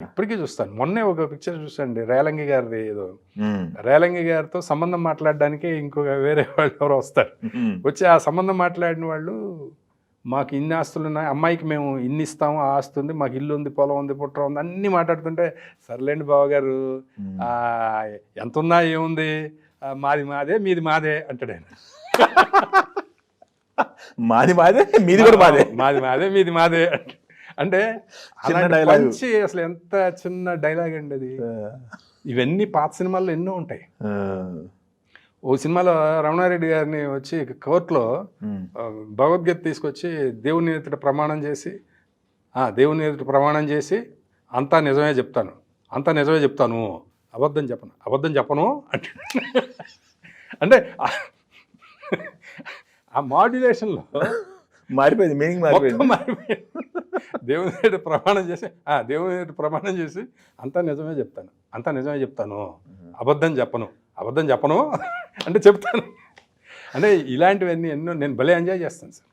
ఇప్పటికీ చూస్తాను. మొన్నే ఒక పిక్చర్ చూసానండి రేలంగి గారిది ఏదో. హ్మ్. రేలంగి గారితో సంబంధం మాట్లాడడానికి ఇంకొక వేరే వాళ్ళు ఎవరో వస్తారు. హ్మ్. వచ్చి ఆ సంబంధం మాట్లాడిన వాళ్ళు, మాకు ఇన్ని ఆస్తులున్నాయి, అమ్మాయికి మేము ఇన్ని ఇస్తాము, ఆ ఆస్తి ఉంది, మాకు ఇల్లు ఉంది, పొలం ఉంది, పుట్ర ఉంది, అన్నీ మాట్లాడుతుంటే, సర్లేండి బావగారు, హ్మ్. ఎంతున్నా ఏముంది, మాది మాదే, మీది మాదే అంటాడు ఆయన. మాది మాదే, మీది కూడా మాదే. మాది మాదే, మీది మాదే అంటే చిన్న అలాంటి డైలాగు. పంచి అసలు ఎంత చిన్న డైలాగ్ అండి అది. ఆ! ఇవన్నీ పాత సినిమాల్లో ఎన్నో ఉంటాయి. ఆ! ఓ సినిమాలో రమణారెడ్డి గారిని వచ్చి కోర్టులో హ్మ్. భగవద్గీత తీసుకొచ్చి దేవుని ఎదుట ప్రమాణం చేసి, దేవుని ఎదుట ప్రమాణం చేసి అంతా నిజమే చెప్తాను, అంతా నిజమే చెప్తాను, అబద్ధం చెప్పను, అబద్ధం చెప్పను అంటే అంటే ఆ మాడ్యులేషన్లో మారిపోయింది. మీనింగ్ మొత్తం మారిపోయింది. మారిపోయింది. దేవుని ఎదుట ప్రమాణం చేసి దేవుని ఎదుట ప్రమాణం చేసి అంతా నిజమే చెప్తాను, అంతా నిజమే చెప్తాను, అబద్ధం చెప్పను, అబద్ధం చెప్పను అంటే చెప్తాను. అంటే ఇలాంటివన్నీ ఎన్నో నేను భలే ఎంజాయ్ చేస్తాను సార్.